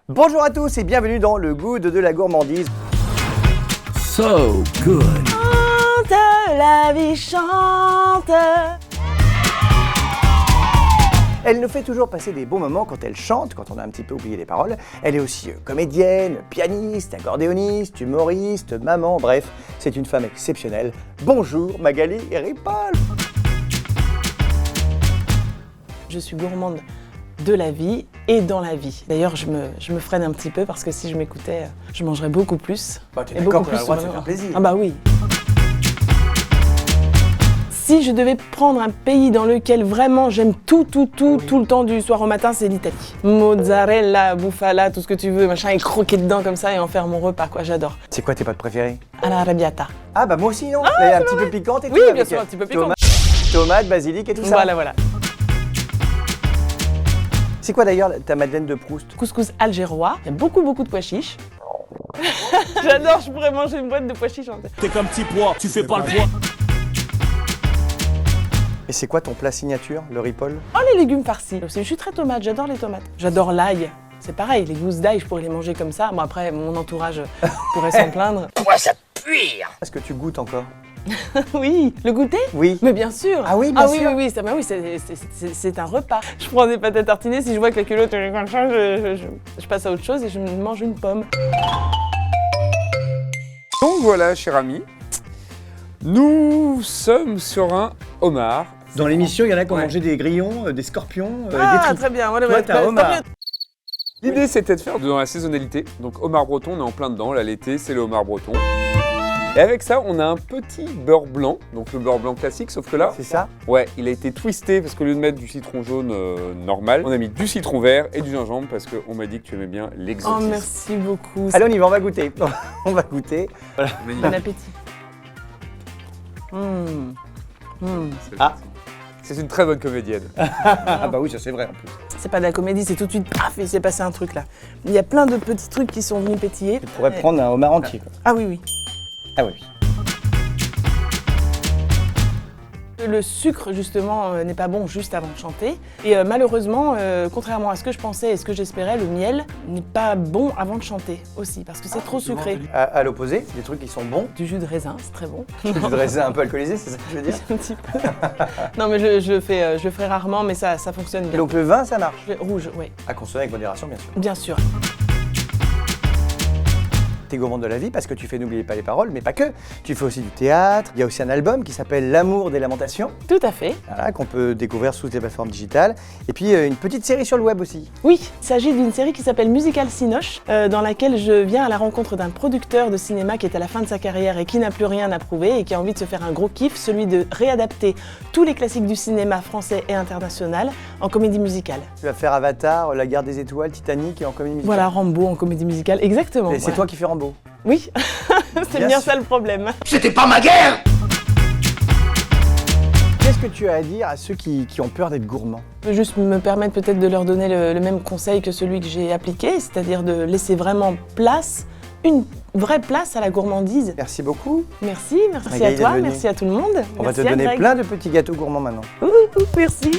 Bonjour à tous et bienvenue dans le Good de la gourmandise. So good. Chante, la vie chante. Elle nous fait toujours passer des bons moments quand elle chante, quand on a un petit peu oublié les paroles. Elle est aussi comédienne, pianiste, accordéoniste, humoriste, maman, bref, c'est une femme exceptionnelle. Bonjour Magali Ripoll. Je suis gourmande de la vie et dans la vie. D'ailleurs, je me freine un petit peu parce que si je m'écoutais, je mangerais beaucoup plus. Bah, t'es Et d'accord beaucoup qu'on a le droit de se plus faire plaisir. Ah bah oui. Si je devais prendre un pays dans lequel vraiment j'aime tout le temps du soir au matin, c'est l'Italie. Mozzarella, bufala, tout ce que tu veux, machin, et croquer dedans comme ça et en faire mon repas, quoi, j'adore. C'est quoi tes pâtes préférées? À la arrabbiata. Ah bah moi aussi non. Elle est un petit peu piquante et tout. Oui, bien avec sûr, un petit peu piquante. Tomates, basilic et tout ça. Voilà. C'est quoi d'ailleurs ta Madeleine de Proust? Couscous algérois, il y a beaucoup de pois chiches. J'adore, je pourrais manger une boîte de pois chiches entière. T'es comme petit pois, tu fais pas le poids. Et c'est quoi ton plat signature, le Ripoll? Oh, les légumes farcis aussi, je suis très tomate, j'adore les tomates. J'adore l'ail, c'est pareil, les gousses d'ail, je pourrais les manger comme ça. Bon après, mon entourage pourrait s'en plaindre. Est-ce que tu goûtes encore? Oui, le goûter? Oui. Mais bien sûr. Ah oui, bien sûr. Oui, c'est un repas. Je prends des pâtes à tartiner, si je vois que la culotte elle est comme ça, je passe à autre chose et je mange une pomme. Donc voilà, cher ami, nous sommes sur un homard. Dans l'émission, il y en a qui ont Ouais. mangé des grillons, des scorpions, des Ah, tripes. très bien. Voilà, Toi, t'as un homard. L'idée, c'était de faire dans la saisonnalité. Donc homard breton, on est en plein dedans. Là, l'été, c'est le homard breton. Et avec ça, on a un petit beurre blanc, donc le beurre blanc classique, sauf que là, C'est ça? ouais, il a été twisté parce qu'au lieu de mettre du citron jaune normal, on a mis du citron vert et du gingembre parce qu'on m'a dit que tu aimais bien Oh, l'exotisme. merci beaucoup. Allez, on y va, on va goûter. On va goûter. Bon appétit. Ah. C'est une très bonne comédienne. Ah bah oui, ça c'est vrai en plus. C'est pas de la comédie, c'est tout de suite paf, il s'est passé un truc là. Il y a plein de petits trucs qui sont venus pétiller. Tu pourrais prendre un homard entier, quoi. Ah oui. Ah oui. Le sucre, justement, n'est pas bon juste avant de chanter. Et malheureusement, contrairement à ce que je pensais et ce que j'espérais, le miel n'est pas bon avant de chanter aussi, parce que c'est trop sucré. À l'opposé, des trucs qui sont bons. Du jus de raisin, c'est très bon. Tu dresses un peu alcoolisé, c'est ça que je veux dire? Un petit peu. Non, mais je le ferai rarement, mais ça fonctionne Et bien. donc le vin, ça marche. Rouge, oui, À consommer avec modération, bien sûr. bien sûr. T'es gourmande de la vie parce que tu fais N'oubliez pas les paroles, mais pas que. Tu fais aussi du théâtre. Il y a aussi un album qui s'appelle L'amour des lamentations, Tout à fait. voilà, qu'on peut découvrir sous les plateformes digitales. Et puis une petite série sur le web aussi. Oui, il s'agit d'une série qui s'appelle Musical Cinoche, dans laquelle je viens à la rencontre d'un producteur de cinéma qui est à la fin de sa carrière et qui n'a plus rien à prouver et qui a envie de se faire un gros kiff, celui de réadapter tous les classiques du cinéma français et international en comédie musicale. Tu vas faire Avatar, La guerre des étoiles, Titanic et en comédie musicale. Voilà, Rambo en comédie musicale, exactement. Et c'est voilà. toi qui fais Rambo. Oui, c'est Bien bien sûr. ça le problème. C'était pas ma guerre. Qu'est-ce que tu as à dire à ceux qui ont peur d'être gourmands? Je peux juste me permettre peut-être de leur donner le même conseil que celui que j'ai appliqué, c'est-à-dire de laisser vraiment une vraie place à la gourmandise. Merci beaucoup. Merci Magali à toi, d'être venue. merci à tout le monde. On va te Merci à donner Greg. plein de petits gâteaux gourmands maintenant. Merci.